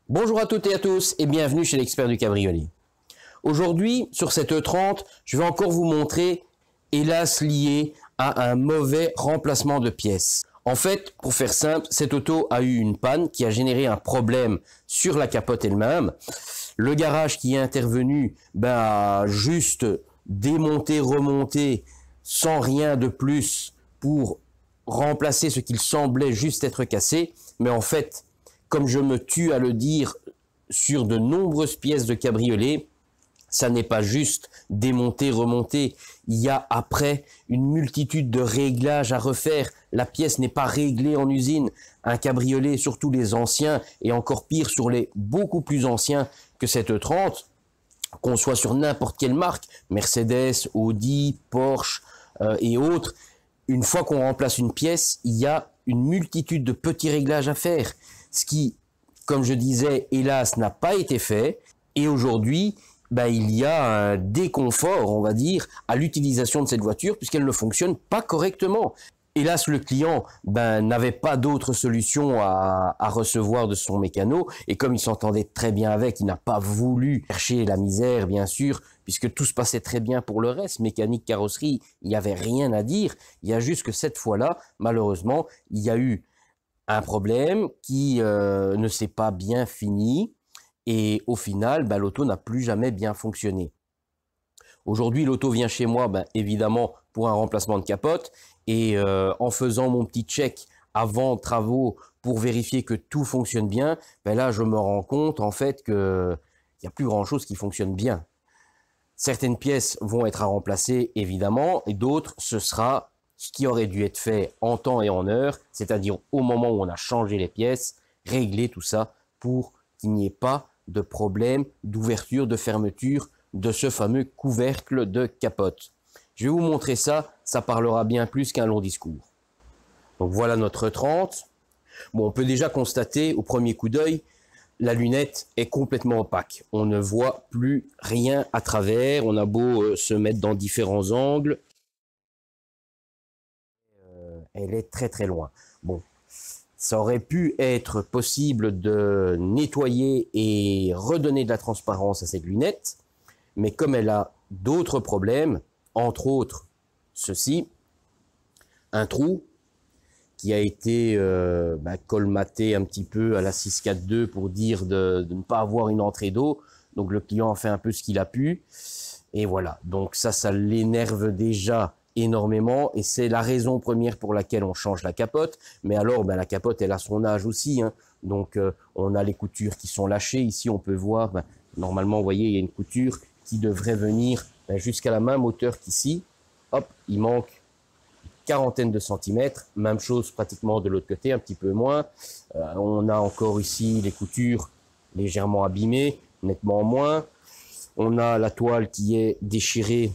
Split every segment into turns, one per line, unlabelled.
Bonjour à toutes et à tous et bienvenue chez l'expert du cabriolet. Aujourd'hui, sur cette E30, je vais encore vous montrer, hélas lié à un mauvais remplacement de pièces. En fait, pour faire simple, cette auto a eu une panne qui a généré un problème sur la capote elle-même. Le garage qui est intervenu a juste démonté, remonté, sans rien de plus pour remplacer ce qu'il semblait juste être cassé. Mais en fait, comme je me tue à le dire sur de nombreuses pièces de cabriolet, ça n'est pas juste démonter, remonter. Il y a après une multitude de réglages à refaire. La pièce n'est pas réglée en usine. Un cabriolet, surtout les anciens, et encore pire sur les beaucoup plus anciens que cette E30, qu'on soit sur n'importe quelle marque, Mercedes, Audi, Porsche et autres, une fois qu'on remplace une pièce, il y a une multitude de petits réglages à faire. Ce qui, comme je disais, hélas, n'a pas été fait. Et aujourd'hui, il y a un déconfort, on va dire, à l'utilisation de cette voiture puisqu'elle ne fonctionne pas correctement. Hélas, le client n'avait pas d'autre solution à recevoir de son mécano, et comme il s'entendait très bien avec, il n'a pas voulu chercher la misère, bien sûr, puisque tout se passait très bien pour le reste, mécanique, carrosserie, il n'y avait rien à dire. Il y a juste que cette fois-là, malheureusement, il y a eu un problème qui ne s'est pas bien fini, et au final, l'auto n'a plus jamais bien fonctionné. Aujourd'hui, l'auto vient chez moi, évidemment, pour un remplacement de capote, et en faisant mon petit check avant travaux pour vérifier que tout fonctionne bien, là, je me rends compte, en fait, qu'il n'y a plus grand-chose qui fonctionne bien. Certaines pièces vont être à remplacer, évidemment, et d'autres, ce sera ce qui aurait dû être fait en temps et en heure, c'est-à-dire au moment où on a changé les pièces, régler tout ça pour qu'il n'y ait pas de problème d'ouverture, de fermeture de ce fameux couvercle de capote. Je vais vous montrer ça, ça parlera bien plus qu'un long discours. Donc voilà notre 30. Bon, on peut déjà constater au premier coup d'œil, la lunette est complètement opaque. On ne voit plus rien à travers, on a beau se mettre dans différents angles. Elle est très très loin. Bon, ça aurait pu être possible de nettoyer et redonner de la transparence à cette lunette, mais comme elle a d'autres problèmes, entre autres ceci, un trou qui a été colmaté un petit peu à la 642 pour dire de ne pas avoir une entrée d'eau, donc le client a fait un peu ce qu'il a pu, et voilà, donc ça l'énerve déjà énormément, et c'est la raison première pour laquelle on change la capote. Mais alors la capote elle a son âge aussi, hein. Donc on a les coutures qui sont lâchées. Ici on peut voir, normalement vous voyez il y a une couture qui devrait venir jusqu'à la même hauteur qu'ici. Hop, il manque une quarantaine de centimètres, même chose pratiquement de l'autre côté, un petit peu moins. On a encore ici les coutures légèrement abîmées, nettement moins. On a la toile qui est déchirée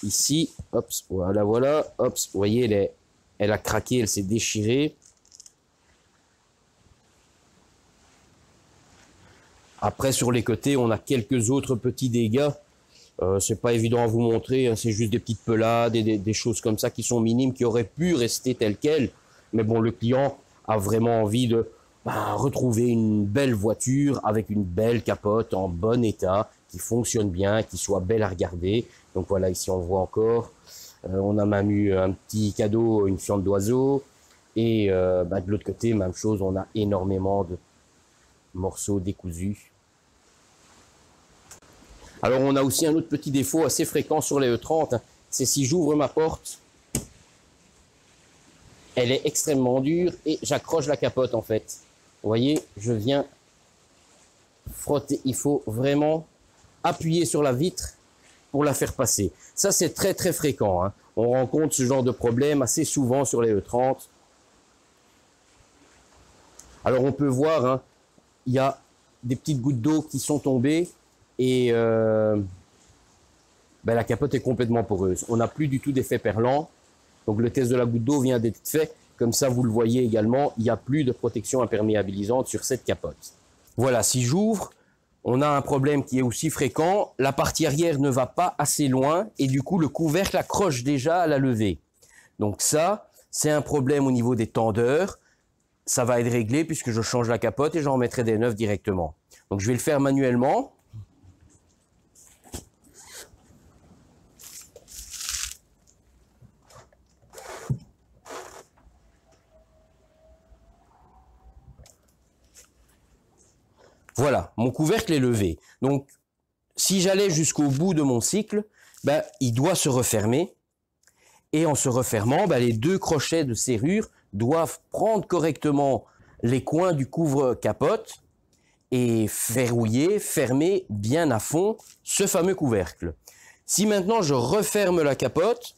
ici, hop, voilà, hop, vous voyez, elle a craqué, elle s'est déchirée. Après, sur les côtés, on a quelques autres petits dégâts. C'est pas évident à vous montrer, hein, c'est juste des petites pelades et des choses comme ça qui sont minimes, qui auraient pu rester telles quelles. Mais bon, le client a vraiment envie de retrouver une belle voiture avec une belle capote en bon état, qui fonctionne bien, qui soit belle à regarder. Donc voilà, ici on le voit encore. On a même eu un petit cadeau, une fiente d'oiseau. Et de l'autre côté, même chose, on a énormément de morceaux décousus. Alors on a aussi un autre petit défaut assez fréquent sur les E30, hein, c'est si j'ouvre ma porte, elle est extrêmement dure et j'accroche la capote en fait. Vous voyez, je viens frotter, il faut vraiment appuyer sur la vitre pour la faire passer. Ça c'est très très fréquent, hein. On rencontre ce genre de problème assez souvent sur les E30. Alors on peut voir, hein, il y a des petites gouttes d'eau qui sont tombées et la capote est complètement poreuse. On n'a plus du tout d'effet perlant. Donc le test de la goutte d'eau vient d'être fait. Comme ça, vous le voyez également, il n'y a plus de protection imperméabilisante sur cette capote. Voilà, si j'ouvre, on a un problème qui est aussi fréquent. La partie arrière ne va pas assez loin et du coup, le couvercle accroche déjà à la levée. Donc ça, c'est un problème au niveau des tendeurs. ça va être réglé puisque je change la capote et j'en remettrai des neufs directement. Donc je vais le faire manuellement. Voilà, mon couvercle est levé. Donc, si j'allais jusqu'au bout de mon cycle, ben, il doit se refermer. Et en se refermant, ben, les deux crochets de serrure doivent prendre correctement les coins du couvre-capote et verrouiller, fermer bien à fond ce fameux couvercle. Si maintenant je referme la capote,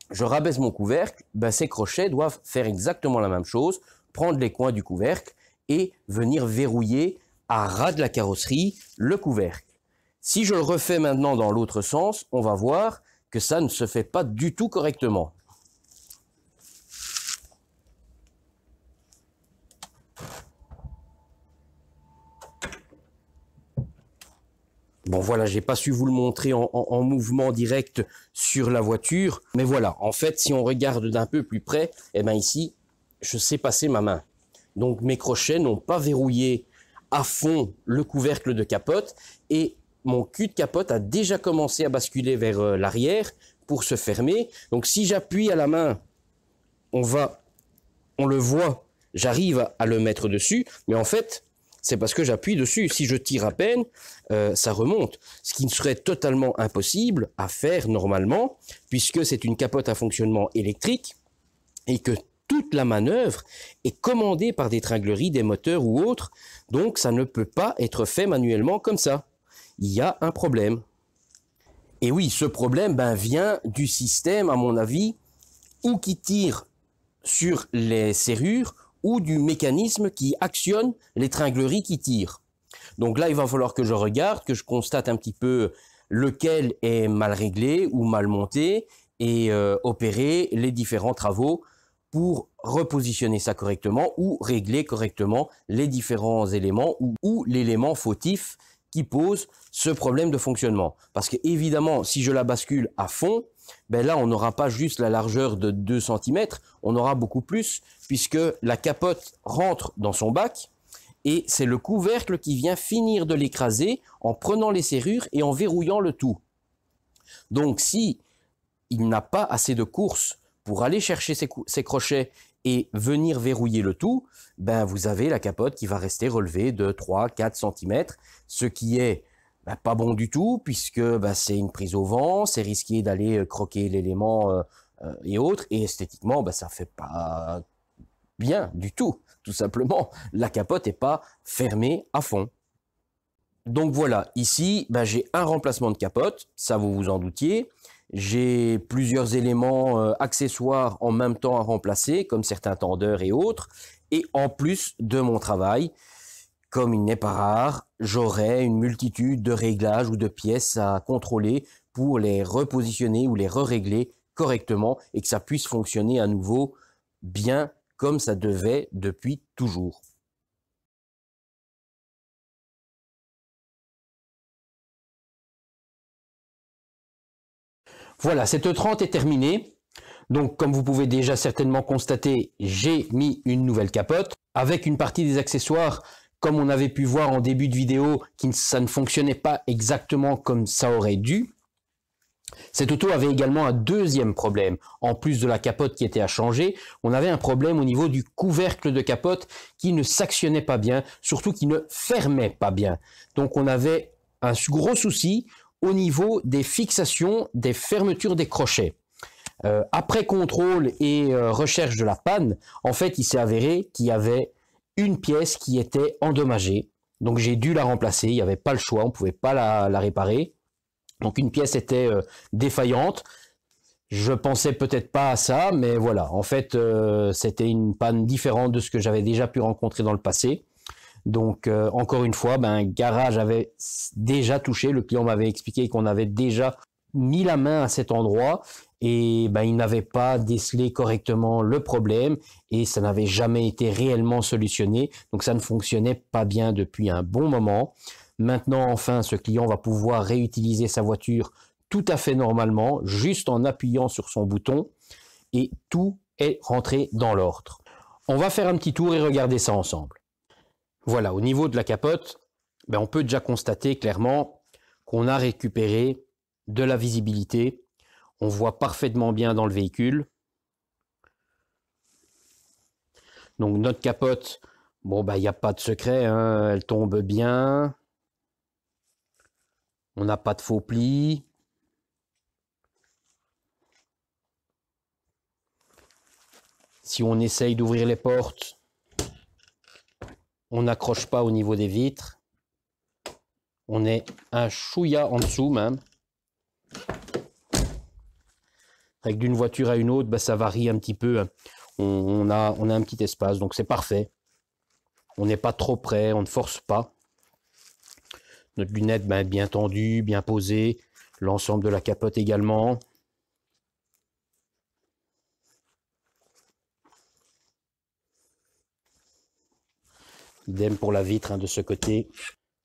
je rabaisse mon couvercle, ben, ces crochets doivent faire exactement la même chose, prendre les coins du couvercle et venir verrouiller à ras de la carrosserie le couvercle. Si je le refais maintenant dans l'autre sens, on va voir que ça ne se fait pas du tout correctement. Bon voilà, j'ai pas su vous le montrer en mouvement direct sur la voiture, mais voilà, en fait, si on regarde d'un peu plus près, eh ben ici, je sais passer ma main. Donc mes crochets n'ont pas verrouillé à fond le couvercle de capote et mon cul de capote a déjà commencé à basculer vers l'arrière pour se fermer. Donc si j'appuie à la main, on le voit, j'arrive à le mettre dessus, mais en fait, c'est parce que j'appuie dessus. Si je tire à peine, ça remonte. Ce qui ne serait totalement impossible à faire normalement, puisque c'est une capote à fonctionnement électrique et que toute la manœuvre est commandée par des tringleries, des moteurs ou autres. Donc, ça ne peut pas être fait manuellement comme ça. Il y a un problème. Et oui, ce problème vient du système, à mon avis, ou qui tire sur les serrures ou du mécanisme qui actionne les tringleries qui tirent. Donc là, il va falloir que je regarde, que je constate un petit peu lequel est mal réglé ou mal monté et opérer les différents travaux pour repositionner ça correctement ou régler correctement les différents éléments ou l'élément fautif qui pose ce problème de fonctionnement. Parce que évidemment, si je la bascule à fond, ben là, on n'aura pas juste la largeur de 2 cm, on aura beaucoup plus, puisque la capote rentre dans son bac, et c'est le couvercle qui vient finir de l'écraser en prenant les serrures et en verrouillant le tout. Donc, si il n'a pas assez de course pour aller chercher ses crochets et venir verrouiller le tout, ben vous avez la capote qui va rester relevée de 3-4 cm, ce qui est pas bon du tout, puisque c'est une prise au vent, c'est risqué d'aller croquer l'élément et autres, et esthétiquement, ça fait pas bien du tout, tout simplement. La capote n'est pas fermée à fond. Donc voilà, ici, j'ai un remplacement de capote, ça vous vous en doutiez. J'ai plusieurs éléments accessoires en même temps à remplacer, comme certains tendeurs et autres. Et en plus de mon travail, comme il n'est pas rare, j'aurai une multitude de réglages ou de pièces à contrôler pour les repositionner ou les re-régler correctement et que ça puisse fonctionner à nouveau bien comme ça devait depuis toujours. Voilà, cette E30 est terminée. Donc, comme vous pouvez déjà certainement constater, j'ai mis une nouvelle capote avec une partie des accessoires, comme on avait pu voir en début de vidéo, ça ne fonctionnait pas exactement comme ça aurait dû. Cette auto avait également un deuxième problème. En plus de la capote qui était à changer, on avait un problème au niveau du couvercle de capote qui ne s'actionnait pas bien, surtout qui ne fermait pas bien. Donc, on avait un gros souci au niveau des fixations, des fermetures des crochets. Après contrôle et recherche de la panne, en fait, il s'est avéré qu'il y avait une pièce qui était endommagée. Donc, j'ai dû la remplacer. Il n'y avait pas le choix. On ne pouvait pas la réparer. Donc, une pièce était défaillante. Je pensais peut-être pas à ça, mais voilà. En fait, c'était une panne différente de ce que j'avais déjà pu rencontrer dans le passé. Donc, encore une fois, garage avait déjà touché. Le client m'avait expliqué qu'on avait déjà mis la main à cet endroit et il n'avait pas décelé correctement le problème et ça n'avait jamais été réellement solutionné. Donc, ça ne fonctionnait pas bien depuis un bon moment. Maintenant, enfin, ce client va pouvoir réutiliser sa voiture tout à fait normalement, juste en appuyant sur son bouton et tout est rentré dans l'ordre. On va faire un petit tour et regarder ça ensemble. Voilà, au niveau de la capote, on peut déjà constater clairement qu'on a récupéré de la visibilité. On voit parfaitement bien dans le véhicule. Donc notre capote, il n'y a pas de secret, hein, elle tombe bien. On n'a pas de faux plis. Si on essaye d'ouvrir les portes, on n'accroche pas au niveau des vitres. On est un chouïa en dessous même. Avec d'une voiture à une autre, ça varie un petit peu. On a un petit espace, donc c'est parfait. On n'est pas trop près, on ne force pas. Notre lunette est bien tendue, bien posée. L'ensemble de la capote également. Idem pour la vitre de ce côté.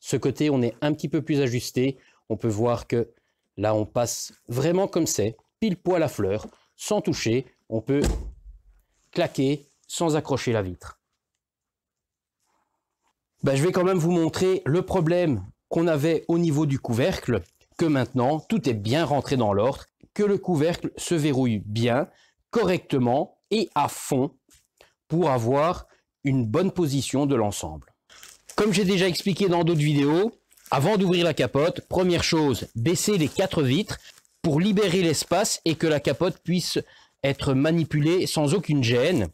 Ce côté, on est un petit peu plus ajusté. On peut voir que là, on passe vraiment comme c'est, pile poil à fleur, sans toucher. On peut claquer sans accrocher la vitre. Je vais quand même vous montrer le problème qu'on avait au niveau du couvercle, que maintenant, tout est bien rentré dans l'ordre, que le couvercle se verrouille bien, correctement et à fond pour avoir une bonne position de l'ensemble. Comme j'ai déjà expliqué dans d'autres vidéos, avant d'ouvrir la capote, première chose, baisser les 4 vitres pour libérer l'espace et que la capote puisse être manipulée sans aucune gêne.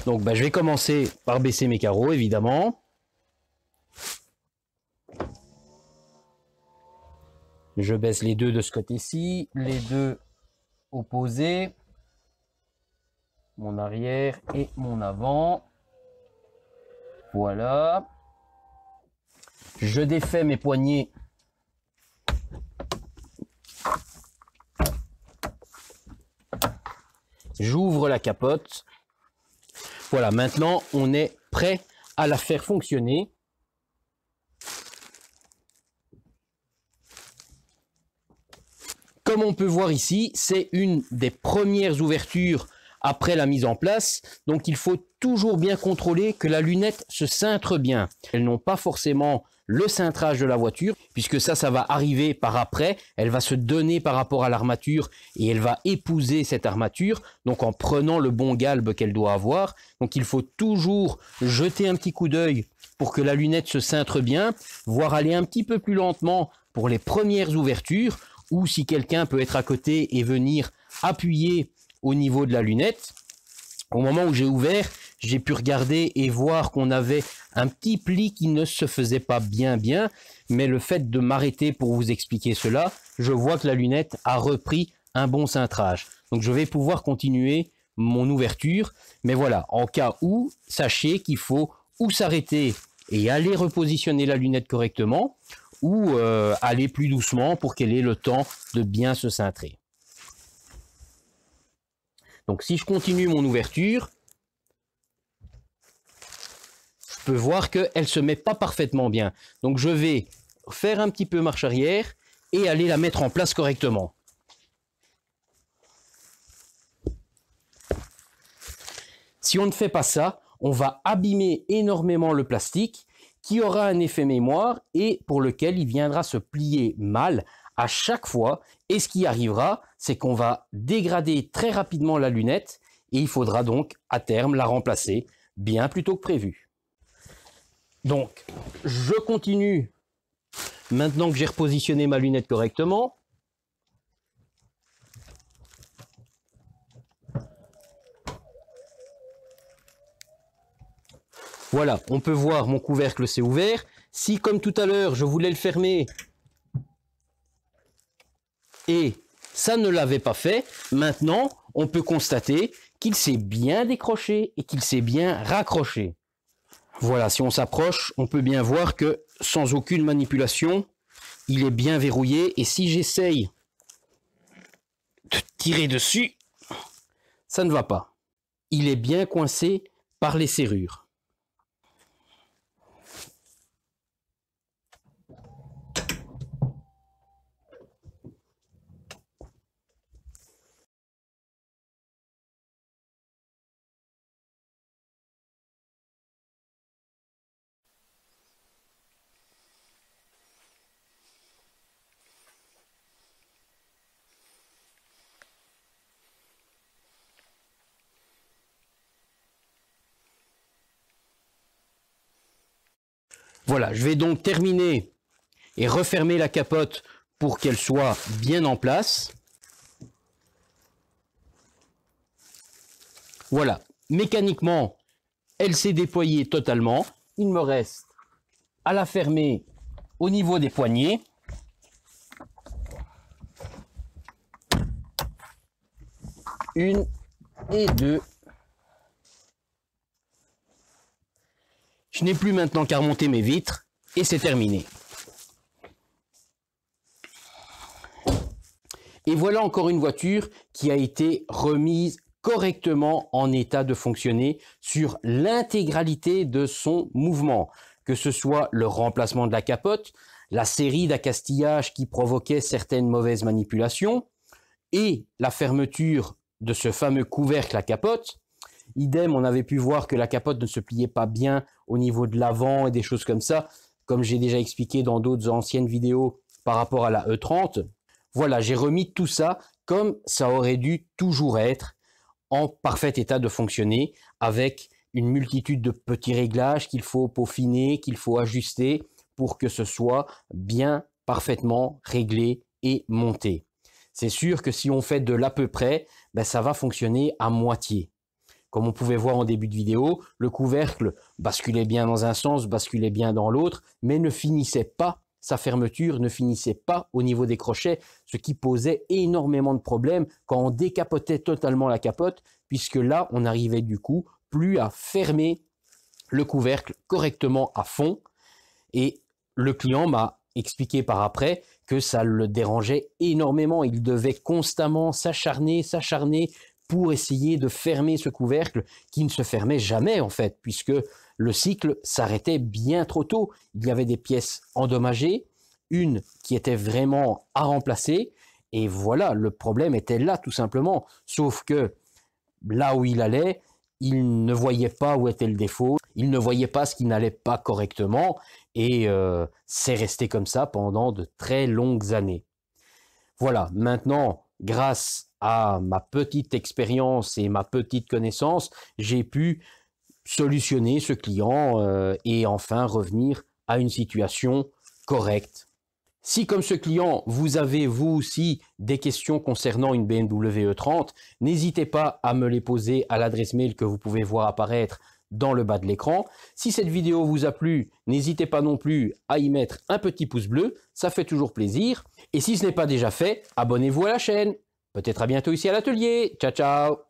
Donc je vais commencer par baisser mes carreaux évidemment. Je baisse les deux de ce côté-ci, les deux opposés. Mon arrière et mon avant. Voilà. Je défais mes poignées. J'ouvre la capote. Voilà, maintenant on est prêt à la faire fonctionner. Comme on peut voir ici, c'est une des premières ouvertures après la mise en place, donc il faut toujours bien contrôler que la lunette se cintre bien. Elles n'ont pas forcément le cintrage de la voiture, puisque ça va arriver par après, elle va se donner par rapport à l'armature et elle va épouser cette armature, donc en prenant le bon galbe qu'elle doit avoir. Donc il faut toujours jeter un petit coup d'œil pour que la lunette se cintre bien, voire aller un petit peu plus lentement pour les premières ouvertures, ou si quelqu'un peut être à côté et venir appuyer au niveau de la lunette. Au moment où j'ai ouvert, j'ai pu regarder et voir qu'on avait un petit pli qui ne se faisait pas bien, mais le fait de m'arrêter pour vous expliquer cela, je vois que la lunette a repris un bon cintrage. Donc je vais pouvoir continuer mon ouverture, mais voilà, en cas où, sachez qu'il faut ou s'arrêter et aller repositionner la lunette correctement, ou aller plus doucement pour qu'elle ait le temps de bien se cintrer. Donc si je continue mon ouverture, je peux voir qu'elle ne se met pas parfaitement bien. Donc je vais faire un petit peu marche arrière et aller la mettre en place correctement. Si on ne fait pas ça, on va abîmer énormément le plastique qui aura un effet mémoire et pour lequel il viendra se plier mal à chaque fois. Et ce qui arrivera, c'est qu'on va dégrader très rapidement la lunette et il faudra donc à terme la remplacer bien plus tôt que prévu. Donc, je continue maintenant que j'ai repositionné ma lunette correctement. Voilà, on peut voir mon couvercle s'est ouvert. Si, comme tout à l'heure, je voulais le fermer et ça ne l'avait pas fait, maintenant, on peut constater qu'il s'est bien décroché et qu'il s'est bien raccroché. Voilà, si on s'approche, on peut bien voir que sans aucune manipulation, il est bien verrouillé. Et si j'essaye de tirer dessus, ça ne va pas. Il est bien coincé par les serrures. Voilà, je vais donc terminer et refermer la capote pour qu'elle soit bien en place. Voilà, mécaniquement, elle s'est déployée totalement. Il me reste à la fermer au niveau des poignets. Une et deux. Je n'ai plus maintenant qu'à remonter mes vitres et c'est terminé. Et voilà encore une voiture qui a été remise correctement en état de fonctionner sur l'intégralité de son mouvement, que ce soit le remplacement de la capote, la série d'accastillages qui provoquait certaines mauvaises manipulations et la fermeture de ce fameux couvercle à capote. Idem, on avait pu voir que la capote ne se pliait pas bien au niveau de l'avant et des choses comme ça, comme j'ai déjà expliqué dans d'autres anciennes vidéos par rapport à la E30. Voilà, j'ai remis tout ça comme ça aurait dû toujours être, en parfait état de fonctionner, avec une multitude de petits réglages qu'il faut peaufiner, qu'il faut ajuster pour que ce soit bien parfaitement réglé et monté. C'est sûr que si on fait de l'à peu près, ben ça va fonctionner à moitié. Comme on pouvait voir en début de vidéo, le couvercle basculait bien dans un sens, basculait bien dans l'autre, mais ne finissait pas, sa fermeture ne finissait pas au niveau des crochets, ce qui posait énormément de problèmes quand on décapotait totalement la capote, puisque là, on n'arrivait du coup plus à fermer le couvercle correctement à fond. Et le client m'a expliqué par après que ça le dérangeait énormément. Il devait constamment s'acharner pour essayer de fermer ce couvercle qui ne se fermait jamais en fait, puisque le cycle s'arrêtait bien trop tôt. Il y avait des pièces endommagées, une qui était vraiment à remplacer, et voilà, le problème était là tout simplement. Sauf que là où il allait, il ne voyait pas où était le défaut, il ne voyait pas ce qui n'allait pas correctement, et c'est resté comme ça pendant de très longues années. Voilà, maintenant, grâce à ma petite expérience et ma petite connaissance, j'ai pu solutionner ce client et enfin revenir à une situation correcte. Si comme ce client, vous avez vous aussi des questions concernant une BMW E30, n'hésitez pas à me les poser à l'adresse mail que vous pouvez voir apparaître dans le bas de l'écran. Si cette vidéo vous a plu, n'hésitez pas non plus à y mettre un petit pouce bleu, ça fait toujours plaisir. Et si ce n'est pas déjà fait, abonnez-vous à la chaîne. Peut-être à bientôt ici à l'atelier. Ciao, ciao!